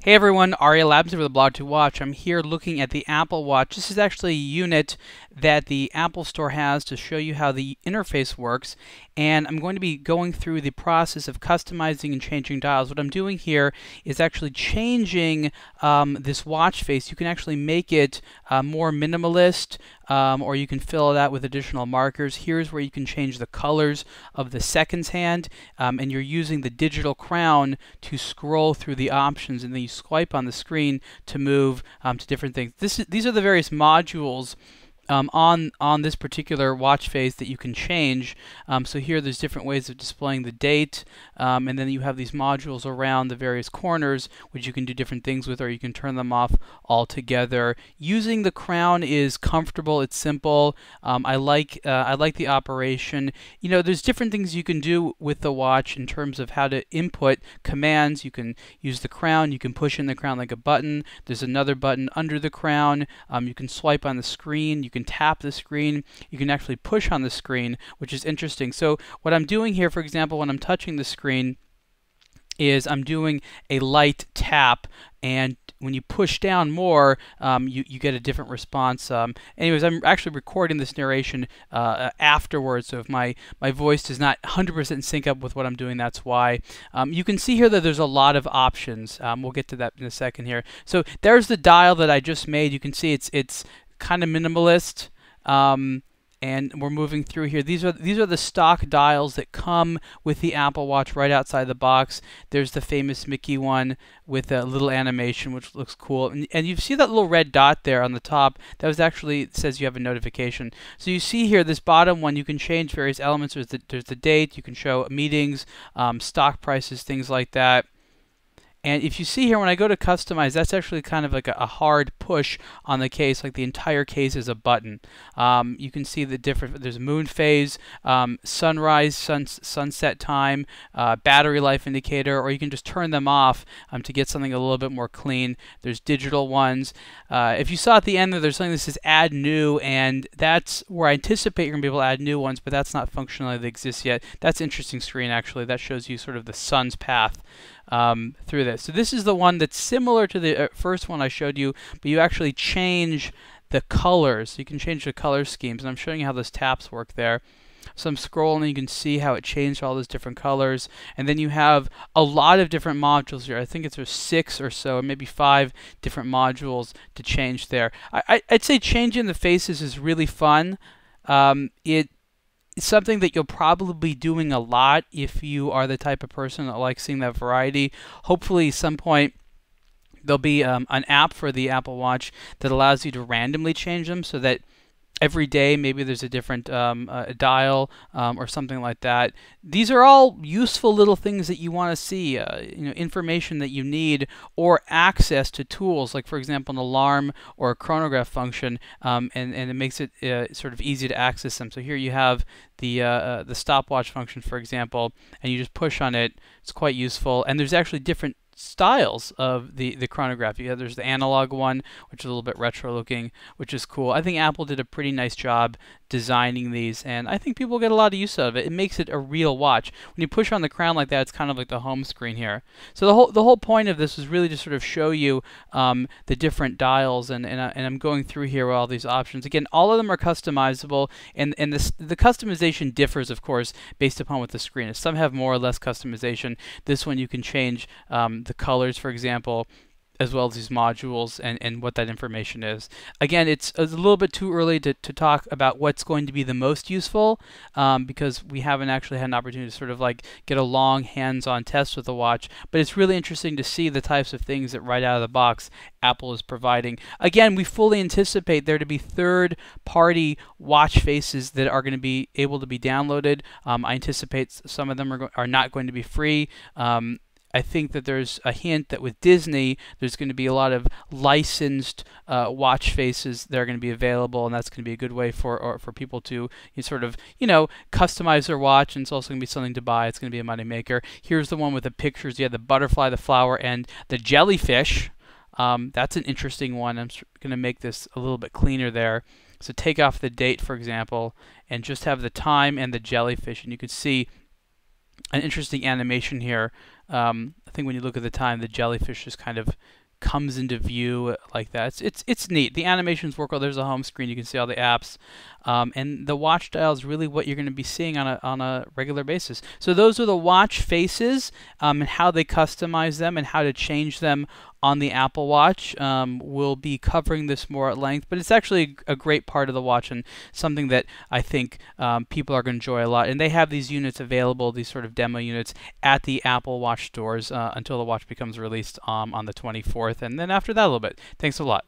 Hey everyone, Ariel Adams over the aBlogtoWatch. I'm here looking at the Apple Watch. This is actually a unit that the Apple Store has to show you how the interface works, and I'm going to be going through the process of customizing and changing dials. What I'm doing here is actually changing this watch face. You can actually make it more minimalist, or you can fill it out with additional markers. Here's where you can change the colors of the seconds hand, and you're using the digital crown to scroll through the options, and then you swipe on the screen to move to different things. These are the various modules on this particular watch face that you can change. So here there's different ways of displaying the date, and then you have these modules around the various corners which you can do different things with, or you can turn them off altogether. Using the crown is comfortable, it's simple. I like the operation. You know, there's different things you can do with the watch in terms of how to input commands. You can use the crown, you can push in the crown like a button. There's another button under the crown. You can swipe on the screen, you can tap the screen, you can actually push on the screen, which is interesting. So what I'm doing here, for example, when I'm touching the screen, is I'm doing a light tap, and when you push down more, you get a different response. Anyways, I'm actually recording this narration afterwards, so if my voice does not 100% sync up with what I'm doing, that's why. You can see here that there's a lot of options. We'll get to that in a second here. So there's the dial that I just made. You can see it's kind of minimalist. And we're moving through here. These are the stock dials that come with the Apple Watch right outside the box. There's the famous Mickey one with a little animation, which looks cool. And you see that little red dot there on the top. That was actually says you have a notification. So you see here this bottom one, you can change various elements. There's the date. You can show meetings, stock prices, things like that. And if you see here, when I go to customize, that's actually kind of like a hard push on the case, like the entire case is a button. You can see the different, there's moon phase, sunrise, sunset time, battery life indicator, or you can just turn them off to get something a little bit more clean. There's digital ones. If you saw at the end there's something that says add new, and that's where I anticipate you're going to be able to add new ones, but that's not functionality that exists yet. That's an interesting screen, actually. That shows you sort of the sun's path through this. So this is the one that's similar to the first one I showed you, but you actually change the colors. So you can change the color schemes, and I'm showing you how those taps work there. So I'm scrolling, and you can see how it changed all those different colors. And then you have a lot of different modules here. I think it's 6 or so, or maybe 5 different modules to change there. I'd say changing the faces is really fun. It's something that you'll probably be doing a lot if you are the type of person that likes seeing that variety. Hopefully, at some point, there'll be an app for the Apple Watch that allows you to randomly change them, so that every day maybe there's a different dial or something like that. These are all useful little things that you want to see, you know, information that you need, or access to tools, like for example an alarm or a chronograph function, and it makes it sort of easy to access them. So here you have the stopwatch function, for example, and you just push on it. It's quite useful, and there's actually different styles of the chronograph. Yeah, there's the analog one, which is a little bit retro looking, which is cool. I think Apple did a pretty nice job designing these, and I think people get a lot of use out of it. It makes it a real watch. When you push on the crown like that, it's kind of like the home screen here. So the whole point of this is really to sort of show you the different dials, and I'm going through here with all these options. Again, all of them are customizable, and the customization differs, of course, based upon what the screen is. Some have more or less customization. This one you can change the colors, for example, as well as these modules and what that information is. Again, it's a little bit too early to talk about what's going to be the most useful, because we haven't actually had an opportunity to sort of like get a long hands-on test with the watch, but it's really interesting to see the types of things that right out of the box Apple is providing. Again, we fully anticipate there to be third-party watch faces that are going to be able to be downloaded. I anticipate some of them are not going to be free. I think that there's a hint that with Disney, there's going to be a lot of licensed watch faces that are going to be available, and that's going to be a good way for people to sort of, you know, customize their watch, and it's also going to be something to buy. It's going to be a money maker. Here's the one with the pictures. You have the butterfly, the flower, and the jellyfish. That's an interesting one. I'm going to make this a little bit cleaner there. So take off the date, for example, and just have the time and the jellyfish, and you can see an interesting animation here. I think when you look at the time, the jellyfish just kind of comes into view like that. It's neat. The animations work well. There's a home screen. You can see all the apps, and the watch dial is really what you're going to be seeing on a regular basis. So those are the watch faces, and how they customize them and how to change them on the Apple Watch. We'll be covering this more at length, but it's actually a great part of the watch and something that I think people are going to enjoy a lot. And they have these units available, these sort of demo units, at the Apple Watch stores until the watch becomes released on the 24th, and then after that a little bit. Thanks a lot.